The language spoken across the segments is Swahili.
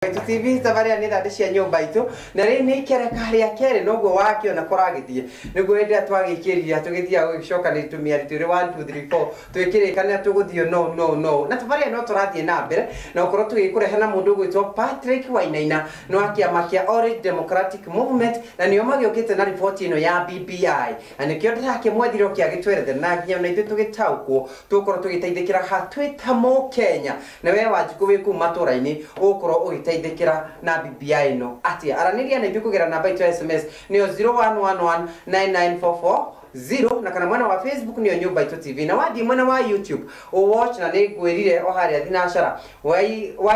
TV tabaria ni thande cia nyumba itu na ri ni kereka haria kere noguo wakio na koragithie niguo ende twagikiriria tugithia gugicoka ni tumia rituri 1 2 3 4 twikirikana tuguthio no na tabaria no turathie na mbere na ukorwo tugikurehe na mundu gwitwo Patrick Wainaina no akiama kia Orange Democratic Movement na nio magiukite na report ino ya BBI na kio ndake mwethiro kia gitwerete na nginya na ithu tugitaukwo tukorwo tugiteithikira hatwita mo Kenya na we Wanjiku wi kuma maturaini ukorwo ugiteithikira na BBI no atia araniria na ibikugera namba itu SMS nio 01119944 na kana mwana wa Facebook niyo Nyumba Itu TV na wadi mwana wa YouTube o watch na nigwirire o haria thinacara wa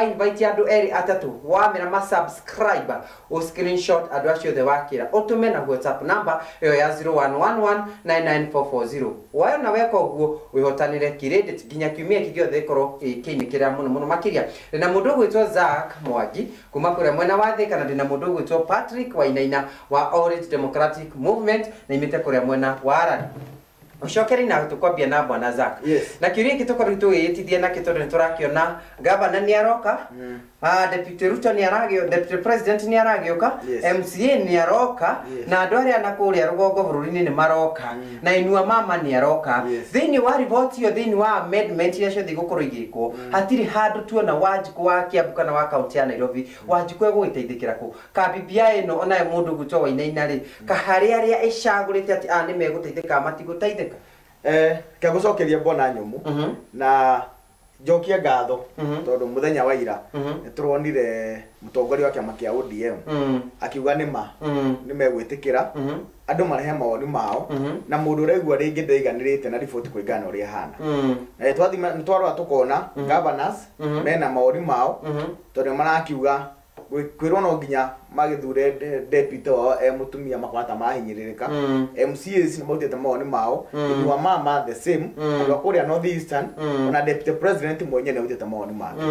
invite andu eri atatu wa mena ma subscriber o screenshot andu acio the wakira utume na WhatsApp number yo ya 0111994440 wayo na weka uguo wihotanire credit ginya kiumia kigiothe ikoro kiinikira muno makiria na mundu gwitwo Zack Mwangi kuma kure mwena wa Thika na ndina mundu gwitwo Patrick Wainaina wa Orange Democratic Movement na imite kure mwena warani ushokeri na tukwambia na bwana Zack na kiuria kitoko tugiyitithia na kitonde turakiona governor ni aroka deputy Ruto ni aragio deputy president ni aragioka MCA ni aroka na andu aria nakuria rugongo bururi-ini ni maroka na inua mama ni aroka thini wa report yo thini wa amendment ya cio thigukuru igikwo hatiri handu tuona Wanjiku wa Kiambu kana wa county ya Nairobi Wanjiku egwiteithikira ku ka BBI no ona mundu gutwo Wainaina ri ka haria aria icagurite ati ani meguteithika matigutaithika kagucokeria bona nyumu na jokia ngatho tondu muthenya wa ira turonire mutongoria wa kiama kia ODM akiuga nima nimegwitikira andu marehe mawoni mao na mundu uregua ringi ndaiganirite na report kuringana uria hana twathima ntwarwa tukona governors mena mawoni mao tondu marakiuga kwirwo no nginya magithure deputy wa mutumia makwata mahinyiririka MCAs ni mautete mawoni mao wa mama the same andu akuria North Eastern na deputy president mwenye ni autete mawoni make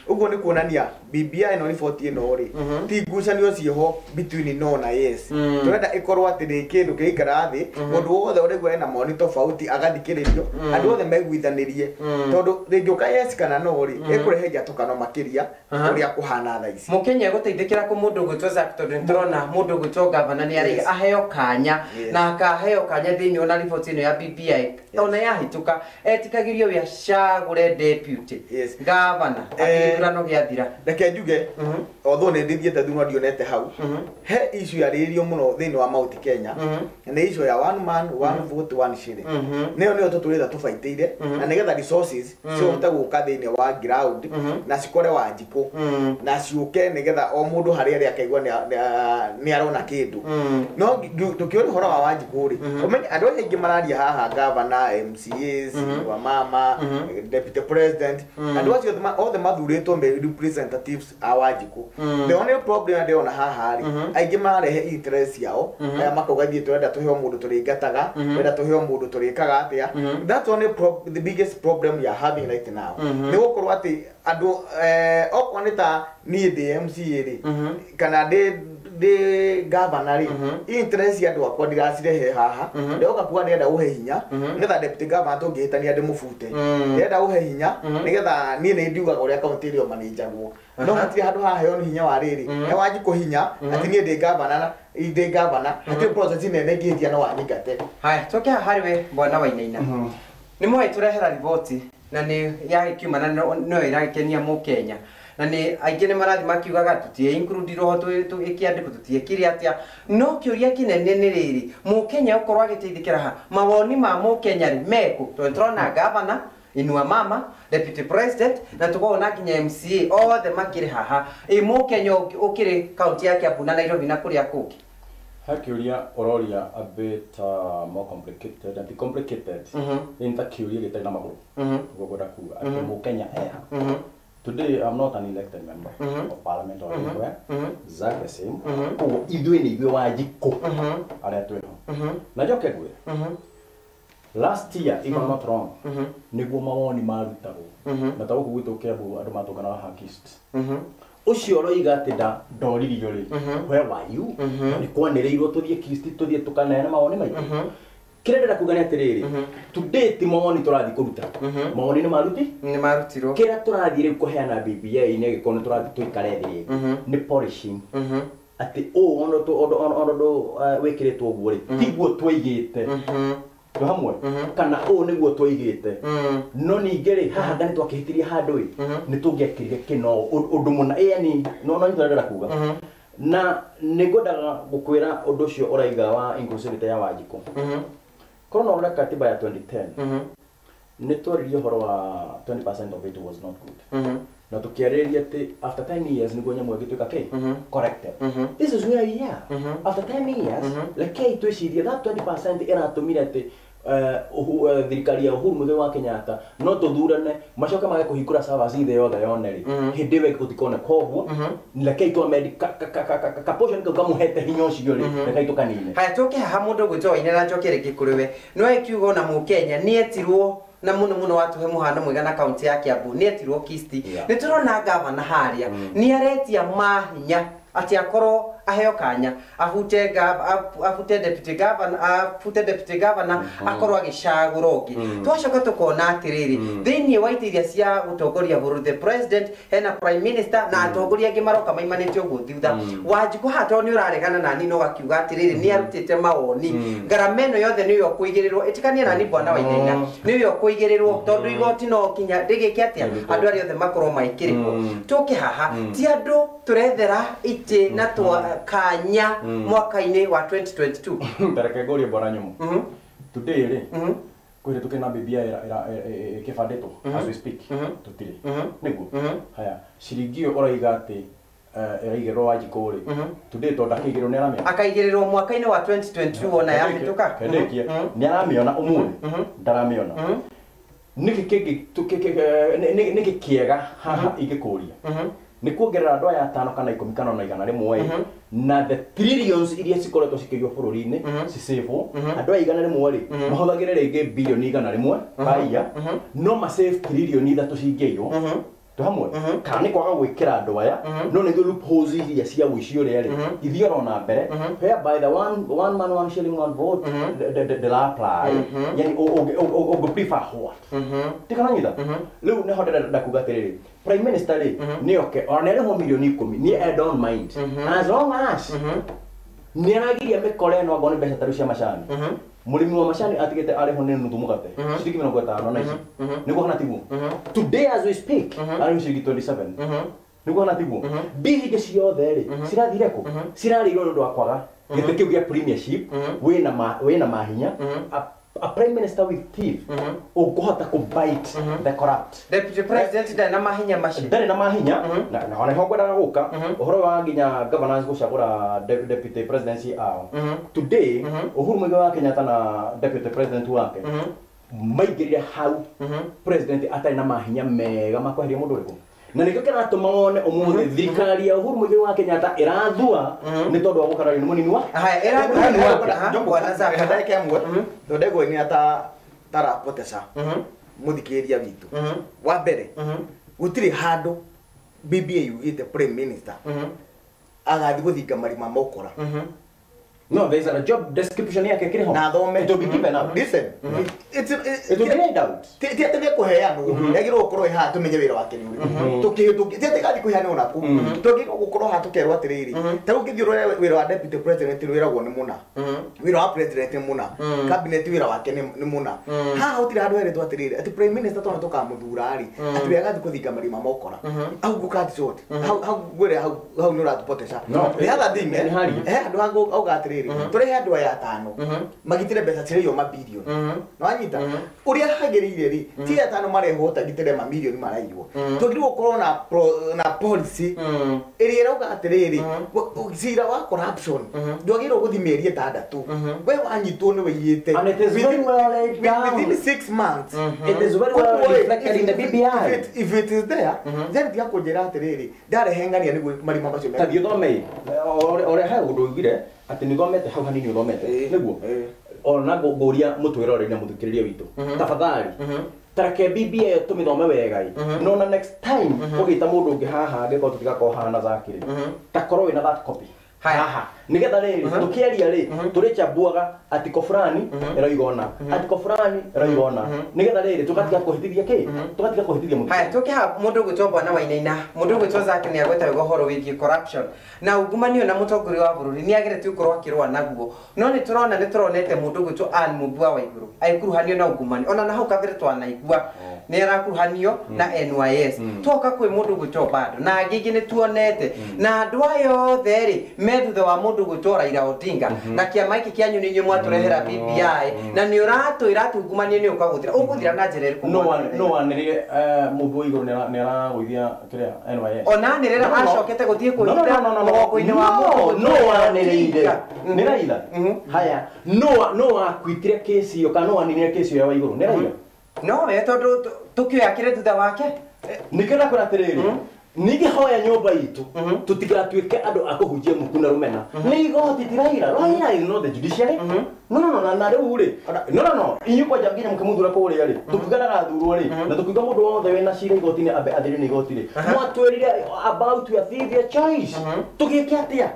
uguo ni kuonania BBI no report ino ri ti ngucanio ciho between no na yes turenda ikorwo atiri kindu kiikara thi mundu wothe uregwa ena mawoni tofauti agathikiririo andu othe meguithanirie tondu ringiuka yes kana no ri ikurehe jatukano makiria uria kuhana tha ici Mukenya guteithikira ku mundu gwitwo Zack tondu ndrona mundu gwitwo governor ni ari aheo kanya na akaheo kanya thini ona report ino ya BBI ona yahituka etikagirio wi acagure deputy governor akithurano giathira reke njuge although ne ndithiete thunwa ndionete hau he issue yaririo muno thini wa Mount Kenya na issue ya one man one vote one shilling neo tuturitha tubaitire na nigetha resources cihote guka thini wa ground na cikore Wanjiku na ciuke nigetha o mundu hari ari akaigwa ni arona kindu no tukiona horo wa Wanjiku ri umenye andu aingi mararia haha governor MCAs wa mama deputy president andu acio othe mathuritwo me representatives a Wanjiku the only problem they on haha ri aingi marehe interest yao aya makogathie turenda tuheo mundu turigataga turenda tuheo mundu turikaga atia that's only the biggest problem you are having right now ni gukorwo ati andu okwanita ni the MCA ri kana de governor ri interest ya andu akwa ndirasirehe haha ndoka kuwa ndenda uhe hinya ngetha deputy governor tungihitania ndi mufute ndenda uhe hinya nigetha nie ni ndiugaga uria county rio manager guo no hatiri handu haha heo hinya wa riri he Wanjiku hinya ati nie ndi governor ati process nene ngihithia no wanyingate hai toke hariwe bwana Wainaina ni mwe turehera report na ni ya kiumana no irakenia mu Kenya na ni aingĩ nĩ marathi makiugaga tutie include roho tugikiandĩko tutie kiri atia no kiuria kinene nĩ rĩrĩ Mũkenya ukorwo agĩteithĩkĩra ha mawoni ma Mũkenya ri meko turona governor inua mama deputy president na tukona kinya MCA othe makiri haha Mũkenya ukiri county ya Kiambu na Nairobi na kuria kuki Hakiuria ororia a bit more complicated and complicated in that kiuria gitari na maguru gogoda ku ati Mũkenya Today I'm not an elected member of parliament or anywhere. Zack the same. Idwe ni idwe Wanjiku. Aria twino. Na joke gwe. Last year, if I'm not wrong, niguo mawoni marutagwo. Na tawo kugwito Kiambu andu matokana hakist. Ucio roiga ati ndoririo ri. Where were you? Ni kwanereirwo tuthie kist tuthie tukanene mawoni maitu. kire ndira kuga ni atiriri today ti mawoni turathi kuruta mawoni ni marutirwo kira turathire kuheana BBI ni gikono turathi tuikare thiri ni polishing ati ondo wikiritwo guo ri tiguo twaigite hamwe kana niguo twaigite no ninge ri haha ndani twakihitirie handu ni tungiakirire kino undu muna yani no ndira kuga na nigodaga gukwira undu ucio uraiga wa inclusivity ya Wanjiku kono ora katiba ya 2010 ni twaririe horo wa 20% of it was not good na tukiareria ati after 10 years niguo nyamu gituika corrected this is where we are after 10 years like twicirie that 20% iratumire ati thirikari ya Uhuru Muigai wa Kenyatta no tuthurane macoka mage kuhingura service ithe yothe yoneri hindi we gutikone koguo leke to medica ka portion ko gamuhete hinya ucio ri leke to kanine haya toke ha mundu gwitoine na njokere kikuriwe no ekiugo na Mukenya ni etirwo na muno watuhe muhano mwega na county ya Kiambu ni etirwo Kisti ni turona governor haria ni aretia mahinya ati akoro aheo kanya afute deputy governor akorwo agicagura ungi twacoka tukona atiriri thiini wa itiria cia gutongoria buru the president hena prime minister na atongoria angi maroka maimanite uguo thutha Wanjiku hato ni uraregana nani no gakiuga atiriri ni arutite mawoni ngarameno yothe ni yo kuigirirwo itikania nani bwana Wainaina ni yo kuigirirwo tondu igoti no kinya ndigi atia andu ari othe makorwo maikirikwo tuke haha ti andu turethera iti na twa kanya mwaka-ini wa 2022 tareke gori bwana nyumu today ri kwire tukena BBI era kifandito as we speak tutire niguo haya shirigio oraiga ati eraigero Wanjiku ri today to ndakigiro ni aramia akaigirirwo mwaka-ini wa 2022 ona yamituka kendekia ni aramiona umuthi ndaramiona niki kiega haha igikuria ni kuongerera andu aya 5 kana 10 kana ona 100 na the trillions iria cikoretwo cikigio bururi-ini cisevo andu aya 100 ri mahuthagire ringi bilioni 100 baia no ma save trillion ithatu cingeirwo to hamwe kana ni kwaga gwikira andu aya no ni loopholes iria cia wicio ri ithioro na mbere by the one man one shilling one vote the la apply yani o prefer what tikana nyitha riu ne hodera ndakuga tiriri prime minister ri ni okay ona ri ho milioni 10 ni I don't mind as long as ni aragiria mikore no agone mbeca taru cia macani murimi wa macani atigete ari ho ne nuthu mugate ciringi 50 na ici niguo kana tiguo today as we speak ari ciringi 27 niguo kana tiguo bili ge ciothe ri cirathire ku cirarirwo ndu wa kwaga gite kiu gia premiership wina mahinya a prime minister with teeth ugohota ku bite the corrupt deputy president ndana mahinya maci ndari na mahinya na ona hogwera guka uhoro wa nginya governors gucagura deputy presidency ao today Uhuru Muigai wa Kenyatta na deputy president wake maigirire hau president atari na mahinya mega makwahiria mundu riku na nikio kiratuma wone umuthi thirikari ya Uhuru Muigai wa Kenyatta irathua ni tondu wa gukarari ni munini wa haya irathua bwana zaka ndake amwe ndego ni ata tarapotesa muthikiria witu wa mbere gutiri handu BBI yugite prime minister agathi guthinga marima mokora no there is a job description yake kire ho na thome to be given up listen it will be doubt ti atene kuheanwo yagirwo gukorwo iha tumenye wira wake ni uri tuki ti atikathi kuheana ona ku tuki gukorwo ha tukerwo atiriri ta ungithio wira wa deputy president wiragwo ni muna wira wa president ni muna cabinet wira wake ni muna ha utira andu ere twatiriri ati prime minister tona tukamuthura ri ati we agathi kuthinga marima mokora au gukati short how gwire how nura tupotesha the other thing andu hangu au gatiri turi andu aya 5 magitire mbeca cirio mabilioni no anyita uria hagirire ri ti 5 marehota gitire mamilioni marairwo tugirwo korwo na policy iria rauga atiriri cira wa corruption ndwagirwo guthimierie 6 we wanyitwo ni wiyite and it is very well laid down within 6 months it is very well reflected in the BBI if it is there then dia kunjira atiriri ndarehengania ni marima macio tathio thomei ore ha undu ngire ati ni thomete hau hanini thomete niguo ona nguria mutwira ore ni muthikiriria witu tafadhali tarake BBI tumithome wega no na next time ugita mundu ungi haha ngeko tutigako hana zakiri takorwo ina that copy haha nigetha riri tukiaria ri turichambuaga atiko fulani eroigona atiko fulani eroigona nigetha riri tukatiga kuhitithia ki tukatiga kuhitithia mutu haya tukiha mundu gwitwo Bwana Wainaina mundu gwitwo Zack ni agweta gohoro wigi corruption na ugumanio na mutongoria wa bururi ni agirete ukorwo akirwa naguo no ni turonete mundu gwitwo Ann Mubua wa iguru aikuruhanio na ugumani ona na hau kabere twanaigua ni arakuruhanio na NYS toka kwi mundu gwitwo bado na angigi ni tuonete na andu ayo theri methutha wa mundu gwitwo Raila Odinga na kiama iki kianyu ni nyumwa turehera BBI na ni uratwira tungumanie ni ukaguthira uguthira na njira iriku no wanirire Mubua iguru ni aragwithia kiria NYS ona ni rera acokete guthie kuhita mugongo-ini wa mundu no wanirire ni Raila haya no akwitire kesi yo kana no wanirire kesi yo wa iguru ni Raila no we tondu tukioyakire thutha wake nikira kuratiriri nigihoya nyumba itu tutigatuike andu akuhunjia mukuna rumena ni igoti tiraira Raila is not the judiciary no na riu ri no inyuko janginya mukimuthura kuria ri tukigana thurwo ri na tukiuga mundu wothe wena cira igoti-ini athiri ni igoti ri mwatwirire about your their choice tugike atia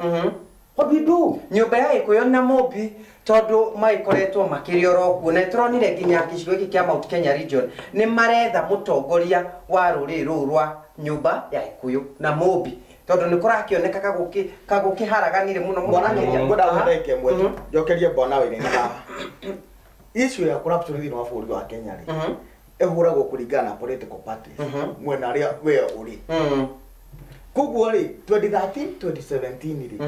what we do nyumba ya ikuyo na Mobi tondu maikoretwo makirioro kuona turonire nginya gicigo giki kia Mount Kenya region ni maretha mutongoria wa ruri rurwa nyumba ya ikuyo na Mobi tondu ni kurakioneka kagukiharaganire muno ngoda ndeke mwetu jokerie Bwana Wainaina issue ya corruption thini wa bũrũri wa Kenya ri ehuragwo kuringana na political parties mwena ria we uri koguo ri 2013 2017 ri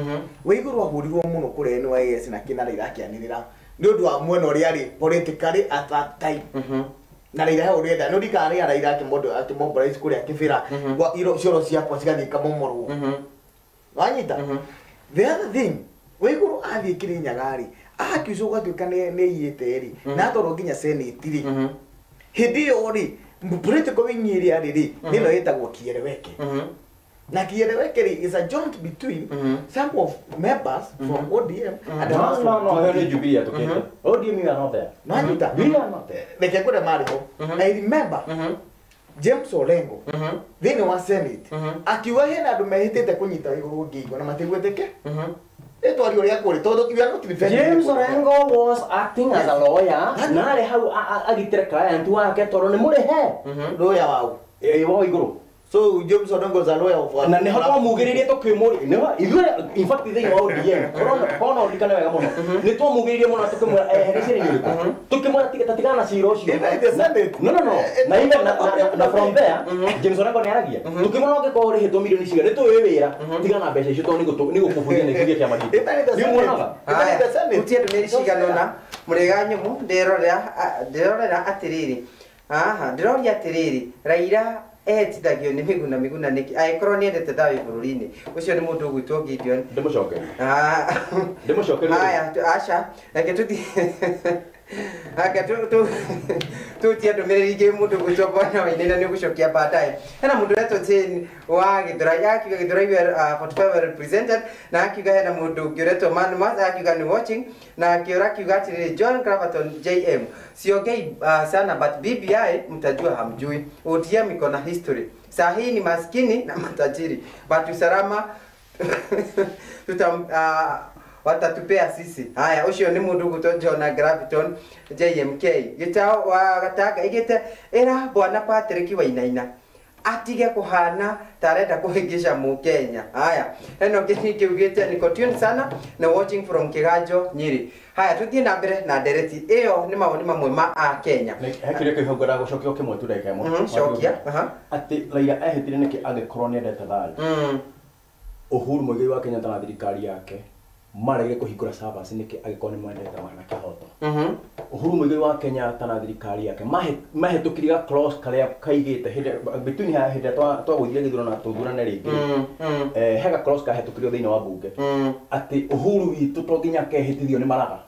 Waiguru ahurirwo muno kuri NYS na kina Raila akianirira ni undu wa mwena uria ri politically at that time na Raila urenda no dikari ya Raila akimobilize kuri akifira wa iro cioro ciakwa cigathika momorwo wanyita the other thing Waiguru athie Kirinyaga akiuzo gwatuika ni iyite ri na toro nginya senate ri hindi yo ri political wing area ri nino yetagwo Kiereweke na Kiereweke is a joint between some of members from ODM and the rest no here Jubilee atokete ODM you are not there no anyita we are not there like ekore mariko I remember James Orengo thini wa senate akiwa hena andu mehitite kunyita iguru ngingo na matigweteke etwari uria kuri tondu kiwa no defend James Orengo was acting as a lawyer na re hau agitire client wake toro ni murehe lawyer wao wa iguru so James Orengo is a lawyer of na ne hako mugiririe tukimuri no ithure in fact thing wa ODM kono ndikana wega muno ni to mugiririe muno tukimura heresire ni tukimura tigana ciro cio no na even na from there James Orengo ni aragia tukimura onge ko rihitwo milioni ciga ni to wira tigana mbeca icio to ni gukuburia ni kigia kia magiti ni muonaga utie ndumiri ciganona murega nyumu ndirorera atiriri ndiroria atiriri Raila etithagio ni miguna niki aikorwo ni endete thawi bururi-ini ucio ni mundu gwitwo Gideon ndimucokeri haya aca reke tuthi tutie ndumiriri ingi mundu gwitwo Bwana Wainaina ni gucokia baadaye hena mundu wetu Jane wa Githurai akiuga Githurai 45 represented na akiuga hena mundu ngiretwo Manmas akiuga ni watching na akiuga atiri John Clapton JM siongei sana but BBI mtajua hamjui ODM iko na history sahi ni maskini na matajiri but usalama watatupea sisi haya ucio ni mundu gwitwo John Clapton JMK gitao wa gataga igite era Bwana Patrick Wainaina atige kuhana tarenda kuhingisha Mukenya haya eno kiugite niko tune sana na watching from Kiganjo Nyeri haya tuthie na mbere na ndereti iyo ni mawoni mamwe ma a Kenya hakire kihongora gucokio kimwe tu ndeka imwe cokia ati Raila ehitire niki agikorwo ni endete thayu Uhuru Muigai wa Kenya na thirikari yake maregire kuhingura servers niki agikorwo ni mwendete mwana kihoto Uhuru Muigai wa Kenya na thirikari yake mahetukiriga clause karia kaigite between hinde twa guthire githurano na tuthurane ringi hega clause kahetukirio thiini wa bunge ati Uhuru witu to nginya kehitithio ni maraga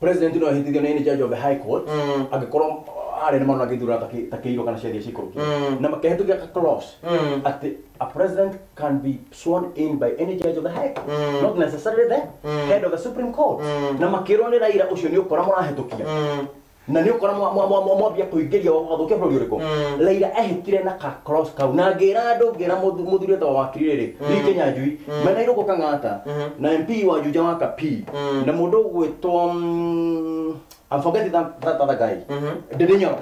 president no ehitithio ni judge of the high court agikorwo are ni mwana githurano takiiro kana ciathia cikurukia na makehetukia clause ati a president can be sworn in by any judge of the high court not necessarily the head of the Supreme Court na makirwo ni Raila ucio ni ukora murahetukia na nä å kora mwambia kå ingä ria wathå kia bå rå ri å rä kå Raila ehätire na ka cross kau na ngä ra andå ngä ra må thuri ta wakiri rä rä Kenya Njui mena irå gå kang'ata na MP wa Juja wa Kapi na må ndå å gwä two I'm forgetting that other guy. Dedinyo.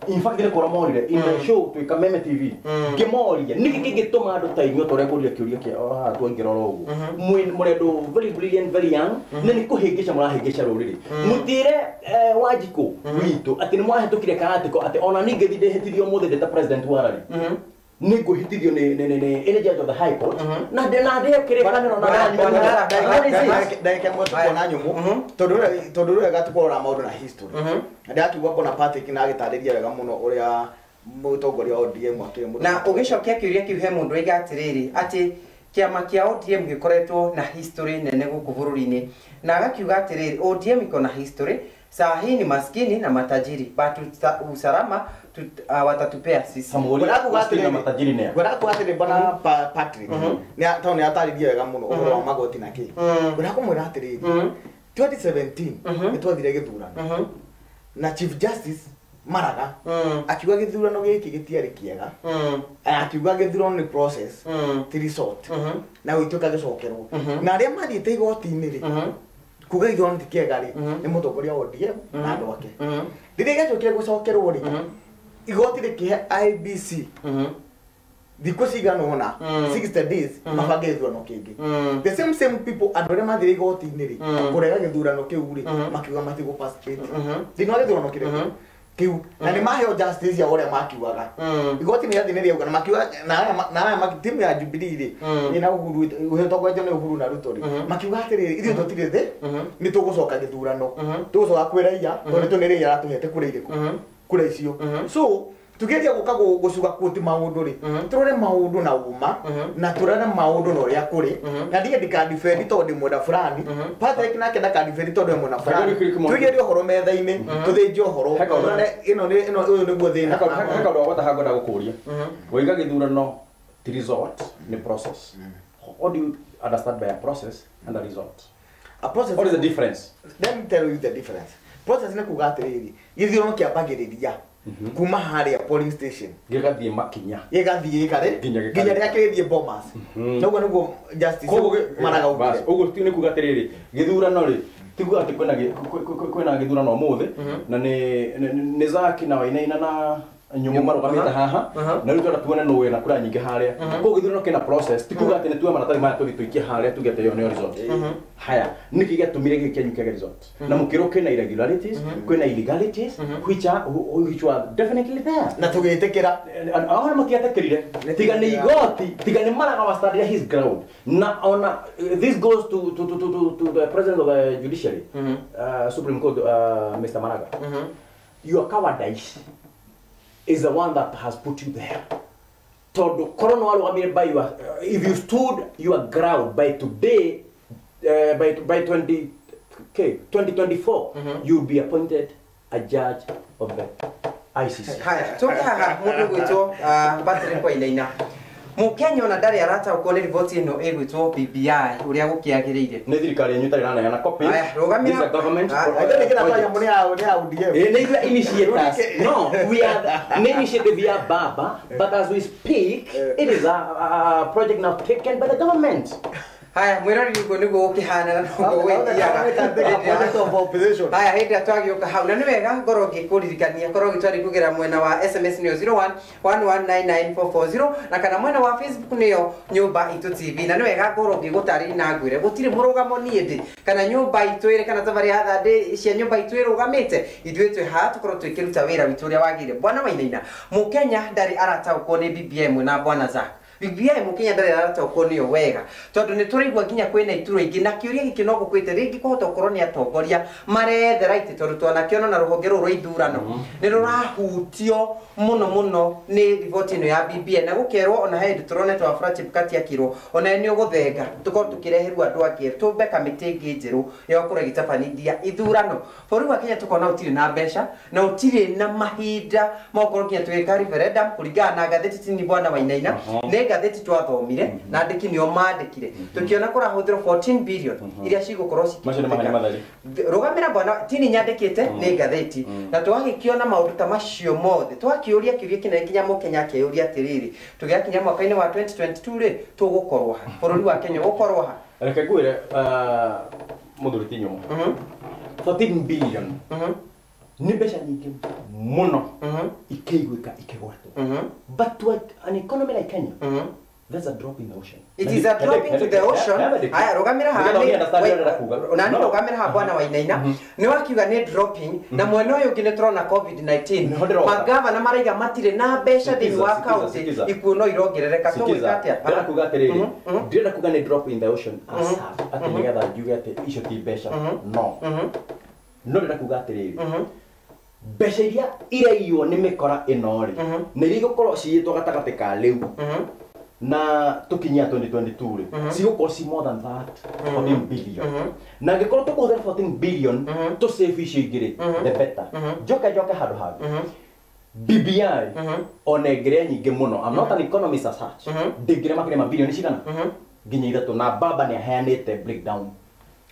In fact, ndire kora morire in the show to Kameme TV. Ngemoria niki gituma andu ta inyo tore kuria kiuria kia atu ngirora ugu. Murendo very brilliant, very young. Na ni kuhingisha murahingisha ruriri. Mutire Wanjiku witu ati ni mwahetukire karatiko ati ona ninge thide hetirio muthe ndeta president warari. Nigo hitithio ni energy of the high court na ndä kä rä kanä ndagä kuona nyumu tondå rä ga tukorora maå na history na ndakiuga mbona Patrick na agä tarä ria wega må no å rä a må tongoria ODM na å gä cokia kä uria kä he må ndå aiga atä rä rä atä kä ama kä a ODM gä koretwo na history nene gå kå bå rå ri-inä na agakiuga atä rä rä ODM iko na history saa hii ni maskini na matajiri batu usalama watatupea sisi. Gwara kugatire bana Patrick. Ni tawo ni ataririe wega muno uhoro wa magoti na ki. Gwara kumwira atiri 2017 nitwathire githurano. Na Chief Justice Maraga akiuga githurano giki gitiari kiega. Akiuga githurano ni process ti resort. Na wituka gicokerwo. Na aria mathiite igoti-ini ri kuga ithurano ti kiega ri ni mutongoria wa ODM na andu ake. Riria gacokire gucokerwo ri igoti rikihe IBC thikå cigana ona 60 days mabange githurano kingi the same people andå arĩa mathire igoti-inĩ rĩ kũrega gĩthurano kĩu rĩ makiuga matigũ participate thĩinĩ wa gĩthurano kĩu na nĩ maheo justice ya ũrĩa makiugaga igoti nĩ yathĩ nĩ rĩauga na makiuga na aya timu ya Jubilee rĩ ĩna Uhuru ũhetogwetio nĩ Uhuru na Ruto rĩ makiuga atĩrĩrĩ ithuĩ tũtirĩ thĩ nĩ tũgũcoka gĩthurano tũgũcoka kwĩ raia tondũ nĩ rĩia ratũhete kũrĩa irĩkũ kura icio so tugeria guka gucuga kuti maundu ri turore maundu na uma na turore maundu no ria kuri na ndige ndika defend tondu mwenda fulani Patrick nake ndaka defend tondu mwenda fulani tugeria uhoro metha-ini tuthinje uhoro ino uyu niguo thina heka ndo gwata hango na gukuria wiga githurano ti resort ni process. What do you understand by a process and a resort? A process. What is the difference? Let me tell you the difference. Process ni kuga atiriri githurano kiambagiriria kuma haria polling station gigathie makinya gigathie kare ginya ria kirithie Bomas noguo niguo Justice Maraga ugire uguo ti ni kuga atiriri githurano ri tiguo ati kwina githurano umuthi na ni Zaki na Wainaina na nyumu marugamite haha na ritu tuone no wena kura nyingi haria ko githurano kina process tikuga ati ni tuwe manatari maya tugiikia haria tugete yo ne result haya niki getumire gikenyu kege result na mukiro kina irregularities kwina illegalities which are definitely there na tugiitikira ahora makiatekirire tiga ni igoti tiga ni Maraga was started his ground na ona this goes to the president of the judiciary Supreme Court Mr. Maraga your cowardice is the one that has put you there. Todo corona wal by you if you stood your ground by today by 2024 you will be appointed a judge of the ICC. Haya toka mundu gwitwo Patrick Wainaina Mukenya ona ndari arata ukone report ino egwitwo BBI uria gukiagiriire ni thirikari yenyu tari na copy rugamira this government ende kira kwa mune ya ODM ni initiators no we are the initiative via Baba but as we speak it is a project now taken by the government. Haya mwirori ugo niguo ukihana na ugo opposition. Haya hindi atwagioka hau na ni wega ngoro ngikuririkania ngoro gitwari kugira mwena wa SMS ni 0111994440 na kana mwena wa Facebook niyo nyumba itu TV na ni wega ngoro ngigutari na ngwire gutire murugamo niende kana nyumba itu ire kana tabari hatha ndi cia nyumba itu irugamite ithuĩ twi ha tukorwo twikiruta wira witu uria wagire Bwana Wainaina Mukenya ndari arataũkwo ni BBI na Bwana Zak BBI Mukenya ndari arataũkwo niyo wega tondu ni turaigua nginya kwina ituro ingi na kiuria giki no gukwite ringi kuhota ukorwo ni atongoria marethe right tondu twana kiono na ruhonge ruru ithurano ni rurahutio muno ni report ino ya BBI na gukerwo ona head turone twa Frachip Kati akirwo ona ni uguthenga tukorwo tukireherwa andu akiri tumbe kamiti ingi njeru ya kuregita fanithia ithurano bũrũri wa Kenya tukona utire na mbeca na utire na mahinda makorwo Kenya twika referendum kuringana na gatheti tini Bwana Wainaina nega gatheti twathomire na andiki nio mandikire tukiona kurahuthirwo 14 billion iria cigukorwo rugamira bwana tini nyandikite ni gatheti na twagikiona maundu ta macio mothe twakiuria kiuria kinene kinya Mukenya akiuria atiriri tugiakinya mwaka-ini wa 2022 ri tugukorwo ha bururi wa Kenya gukorwo ha reke ngwire muthuri Tinyo 14 billion ni mbeca nyingi muno ikiguika ikigwatwo but to an economy like Kenya there's a drop in the ocean. It is a drop into the ocean. Aya rugamira ha nani rugamira ha bwana wa Inaina ni wakiuga ni dropping na mwena uyu ngi niturona COVID-19 magavana maraiga matire na mbeca thini wa county ikuno irongerereka tugwika atia ndira kuga atiriri ndira kuga ni drop in the ocean ati nigetha njuge ati icio ti mbeca no ndira kuga atiriri mbeca iria iraiywo ni mikora ino ri ni rigukorwo ciitwo gatagati ka riu na tukinyia 2022 ri cigukorwo ci more than that 14 billion na ngikorwo tukuhũthĩra 14 billion to save icio ingĩ ri the better njoke handũ hangĩ BBI onengere nyingĩ mũno. I'm not an economist as such ndingire makĩria mabilioni cigana nginya ithatũ na baba nĩ aheanĩte breakdown.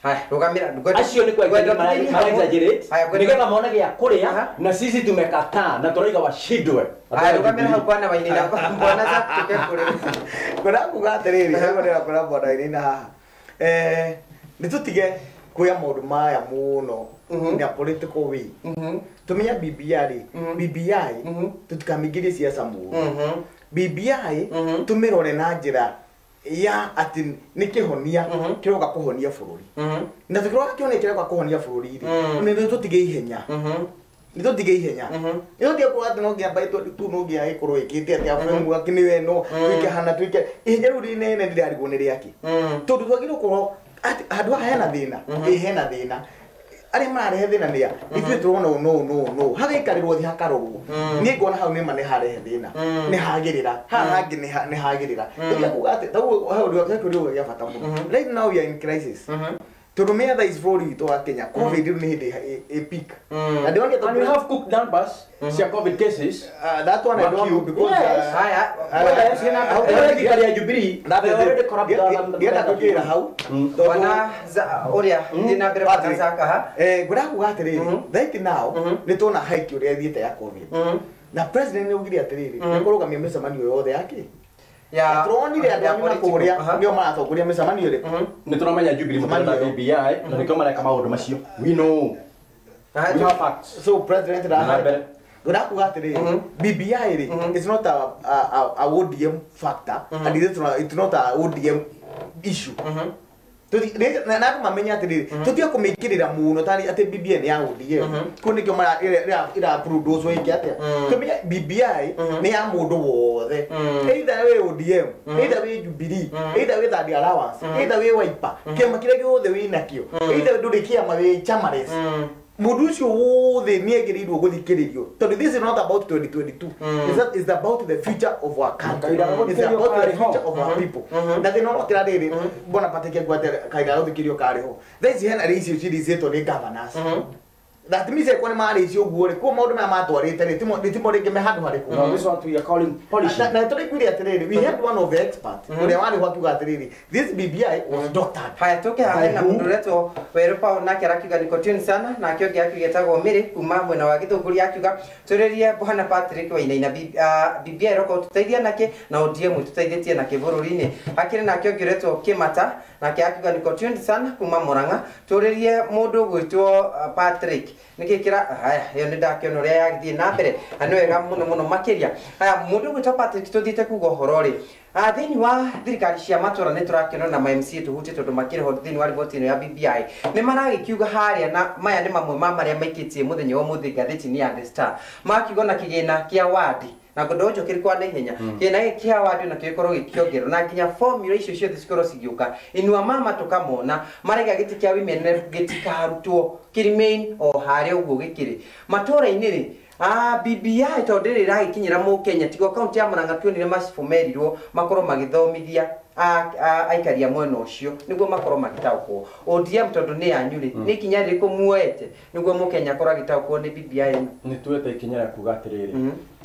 Haya, rugamira acio ni kwa exaggerate nigetha mone gĩa kũrĩa na sisi tumekataa na tũraiga washindwe. Haya, rugamira hau bwana wa Inaina bwana za tukekure kuna kuga atiriri hapo ndio kuna bwana wa Inaina haha nitutige kuya maundu maya muno na political way tumenya BBI tutikamingirie siasa muno BBI tumirore na njira ya ati nikihonia kiroga kuhonia bururi na tukiroga kione kiroga kuhonia bururi ni tutige ihenya ni tutige ihenya iyo ndio kwa ati no ngia baito tu no ngia ikoro ikite ati afu akini weno twike hana twike ihenya ruri nene ndirarigwo ni riaki tondu twagire ko ati handu hena thina hena thina ari marehe thina nia ithuĩ turona no hagĩikarirwo thi hakarorwo niĩ ngona hau nĩ ma nĩ harehe thina nĩ hagĩrĩra haha hangĩ nĩ hagĩrĩra ndio kuga atĩ hau ndio gĩkũrio gĩa bata mũno. Right now we are in crisis tondu me other is for you to Kenya COVID nĩ hĩndĩ a peak and we have cooked numbers cia COVID cases that one I don't know because haya Jubilee they already corrupt genda kũgira hau bwana uria ndina mbere bwana zaka ha ngura kuga atiriri right now nĩ tona hike uria thiĩte ya COVID na president nĩ ugire atiriri nĩ kũrũgamia mĩcemanio yothe yake ya tronire andũ na kuria ndio maratongoria mĩcemanio ĩrĩkũ nĩ tũramenya Jubilee mũtana BBI na nĩkĩo mareka maũndũ macio we know we have facts so president Rahara ngura kuga atiriri BBI ri it's not a ODM factor and it's not a ODM issue na mamenya atiriri tutia kumikirira muno tari ati BBI ni ya ODM kuni kyo mara ira produce wiki atia tumenya BBI ni ya mundu wothe either we ODM either we Jubilee either we that allowance either we Wiper kema kile gĩothe wĩnakio either nduri kiama we chamares mundu ucio wothe ni egirirwo guthikiririo tondu this is not about 2022 it's about the future of our country it's about the future of our people na they no kira riri bona pateke gwate kaira guthikirio kariho these hena risi ciritwo ni governors that means kwa mari icio guore kwa maundu ma matwarite ri timo ringi me handu hariku no this what we are calling policy na turikwire atiriri we had one of the experts uria wari wakiuga atiriri this BBI was doctored. Haya tuke hana mundu reto werupa na kira kiuga nikotini sana na kio gya kigetagwo miri kuma mwena wa githunguri akiuga turirie bwana Patrick wa Inaina BBI roko tuteithia nake na ODM tuteithietie nake bururi-ini akire na kio giretwo Kimata na kio akiuga nikotini sana kuma Murang'a turirie mundu gwitwo Patrick nikikira haya yo ndakiono ria yagithie na mbere anu wega muno makiria haya mundu gwitwo Patrick tuthite kugo horori thini wa thirikari cia matura ni turakiona na MCA tuhutie tondu makire ho thini wa riboti ya BBI ni maragikiuga haria na maya ni mamwe ma maria maikitie muthenya wa muthi gatheti ni ya The Star makiuga na kigina kia wadi na godojo kirikwa na ihenya kina kia wadi na kikorwo gikiongero na nginya formula icio ciothe cikorwo cigiuka inua mama tukamona marega giti kia women rep gitikarutwo kirimain o haria uguo gikiri matura-ini ri BBI tondu riragikinyira Mukenya tigo county ya Murang'a tuonire macibu merirwo makorwo magithomithia aikaria mwena ucio niguo makorwo magitaukwo ODM tondu ni anyuri ni kinya riko muete niguo mukenya korwo agitaukwo ni BBI ni tuete ikinya ria kuga atiriri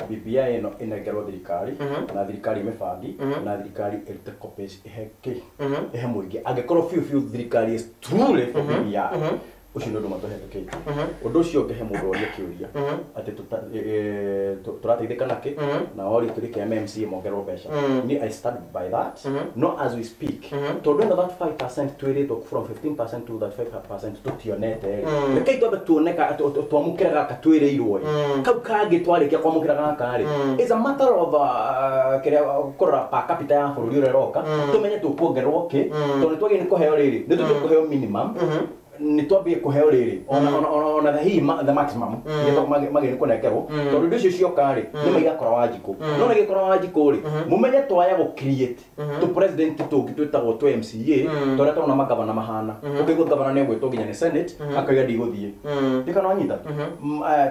BBI ino inengerwo thirikari na thirikari mebangi na thirikari irute copies ihe muingi angikorwo fiu thirikari is truly for BBI ucio ndu matuhetũkĩte undu ucio ngehe mundu oria kiuria ati turateithĩka naki na ori turike MMC mongerwo mbeca ni I stand by that not as we speak tondu ndo that 5% tweritwo from 15% to that 5% tutionete rekei twambe tuoneka twamukira gaka twereirwo kau kangi twarikia kwamukira gaka ri is a matter of kiria korora per capita ya bururi ureroka tumenye tukuongerwo ki tondu twagi ni kuheo riri ni tukuheo minimum ni twambie kuheo riri ona the maximum yeto magi ni kunekerwo tondu ndicio ciokari ni maiga kora wajiko no ngi kora wajiko ri mumenye twaya go create to president tungi twetagwo to MCA toria tona magavana mahana ukigwo gavana ne gwetwo ginya ni senate akaiga ndiguthie ndikana nyita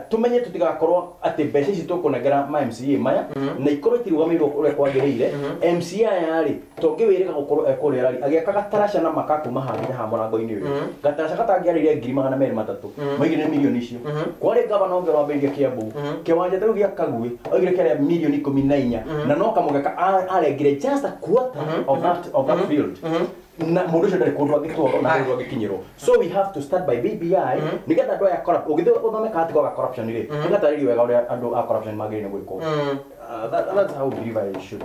tumenye tutigakorwo ati mbeca ici tukunegera ma MCA maya na ikorwo itirugamirwo uria kwagiriire MCA yari tongiwirika gukorwo ekorera agiaka gatarasha na makaku mahanga ha murango-ini uyu gatarasha katangiarire ngiri magana meri matatu maigire milioni icio kwari gavana ongerwa mbengia Kiambu kiwanja tau gia Kagwe oigire kare milioni 14 na no kamugeka arengire just a quarter of that field na mundu cio ndari kundu agitwaro na kundu agikinyirwo so we have to start by BBI nigetha andu aya corrupt ugithe uthomeka ati kwa corruption ri nigataririo wega uria andu a corruption magirine gwiko that's how BBI should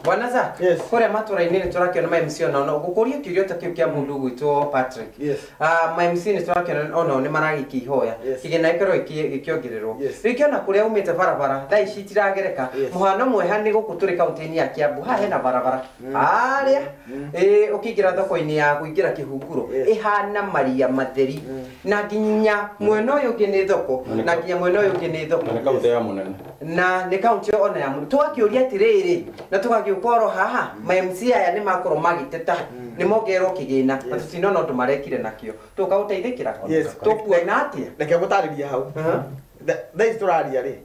bwana za kore matura-ini ni turakiona ma MC ona gukuria kiurio ta kiu kia mundu gwitwo Patrick ma MC ni turakiona ona ni maragikihoya kigena ikero ikiongererwo rikiona kuria umite barabara thaa ici tiragereka muhano mweha ni gukuture kaunti-ini ya Kiambu ha hena barabara aria ukigira thoko-ini ya kuingira kihunguro ihana maria matheri na nginya mwena uyu ungi ni thoko na nginya mwena uyu ungi ni thoko na kaunti ya munene na ni kaunti ona ya mundu twakiuria atiriri na tugagiukorwo haha ma MC aya ni makorwo magiteta ni mongerwo kigina na tutinona undu marekire nakio tukauteithikira tukuona atia reke gutariria hau thaa turaria ri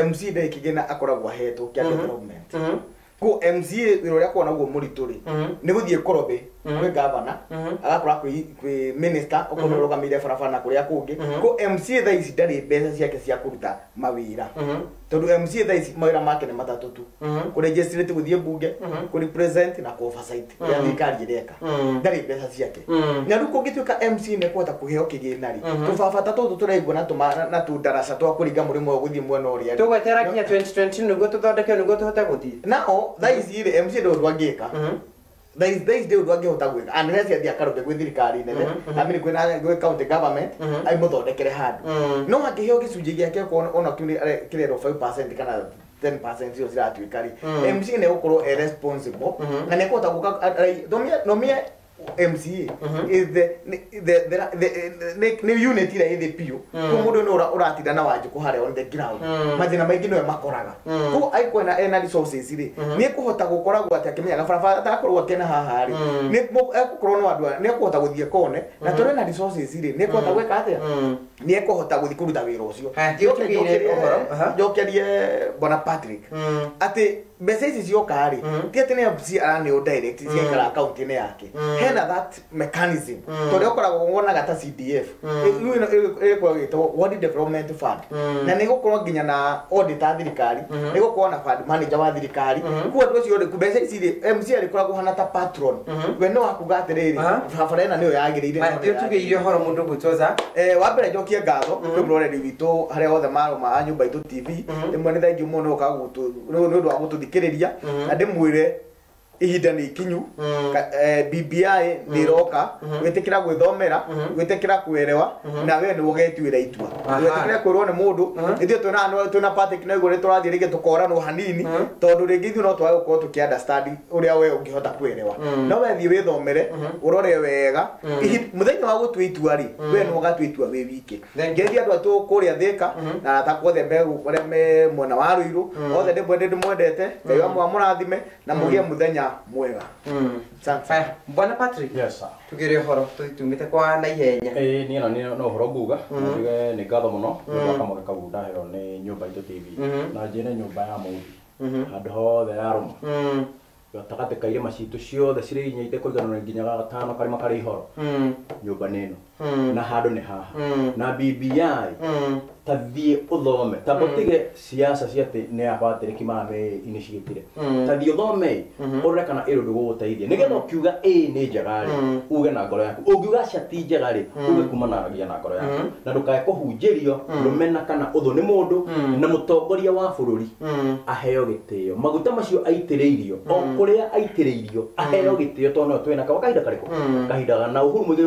MC ndai kigina akoragwo ahetwo kia development ko MCA wiro ria kuona guo muritu ri ni guthie korobe kwi governor agakora kwi minister okono rugamire barabara kuria kungi ko MCA thaa ici ndari mbeca ciake cia kuruta mawira tondu MCA thaa ici mawira make ni matatu tu ku registrate guthie bunge ku represent na ku oversight ya thirikari ireka ndari mbeca ciake na ruko ngituika MC ne kuhota kuheo kigina ri tubabata tutu turaigua na tudarasa twa kuringa murimo wa guthie mwena uria tugwetera kinya 2020 niguo tuthondeke niguo tuhote guthie nao thaa ici ri MC ndo rwangika There is undu angihota gwika unless athia karobe gwi thirikari nene amini kwina gwi county government ai muthondekere handu no angiheo gicunji giake ona kirero 5% kana 10% cio ciratuika ri MC ne gukorwo responsible na ne kuhota guka nomie MCA is the unit ira ithi piu ko mundu no uratinda na wanjuku hare on the ground mathina maingi no makoraga ko ai kwena ena resources ri ni kuhota gukoragwo ati akimenya barabara atakorwo akena haha ri ni gukorwo no andu ni kuhota guthie kone na tore na resources ri ni kuhota gweka atia ni kuhota guthie kuruta wira ucio jokerie bona Patrick ati mbeca ici cioka ri ti ati ni MC arane o direct ciakara account ni yake hena that mechanism tondu ukoragwo wonaga ta CDF kwa gito Ward Development Fund na ni gukorwo nginya na auditor thirikari ni gukorwo na fund manager wa thirikari ku andu cio mbeca ici ri MC arikoragwo hana ta patron we no akuga atiriri barabara ina niyo yagirire ndio tugeire horo mundu gwitoza wa mbere njokie ngatho kwi muroreri witu haria othe maroma nyumba itu TV imwe ni thank you muno ukagutu no ndu wa gututhikiriria na ndimwire ihinda ni ikinyu BBI ni roka wetekira gwithomera wetekira kuerewa na we ni ugetuira itua wetekira kwirwo ni mundu ithio tuna Patrick na igore turathie rige tukora no hanini tondu ringi ithu no twae gukorwo tuki understand uria we ungihota kuerewa no wethi withomere urore wega muthenya wa gutua itua ri we no ugatua itua we wiki ngethi andu atu kuria thika na atakwothe mbegu kuria me mwena wa Ruiru othe ndimwendete ngai wa murathime na mugie muthenya mwega. Sasa bwana Patrick. Yes sir. Tugire horo tumite kwa na ihenya. Ni no horo nguga. Ni ngatho muno. Kama kabuda hero ni nyumba itu TV. Na jene nyumba ya mundu. Handu hothe aruma. gatagatĩ ka irĩma citũ ciothe cirĩ inya kũiganana nginya gatano karĩma karĩ ihoro nyũmba nĩ ĩno na handũ nĩ haha na BBI ta thiĩ ũthome ta ũtige siasa cia atĩ nĩ abatirĩki mame-inĩ cigĩtire ta thiĩ ũthome ũrore kana ĩrĩ ndũgũgũteithia nĩgetha ũkiuga nĩ njega rĩ uge na ngoro yaku ũngiuga cia ti njega rĩ uge kumanagia na ngoro yaku na ndũkae kũhunjĩrio rũmena kana ũthũ nĩ mũndũ na mũtongoria wa bũrũri aheo gĩtĩo maguta macio aitĩrĩirio o kũrĩa aitĩrĩirio aheo gĩtĩo tondũ twĩna kahinda karĩkũ kahinda na Uhuru Muigai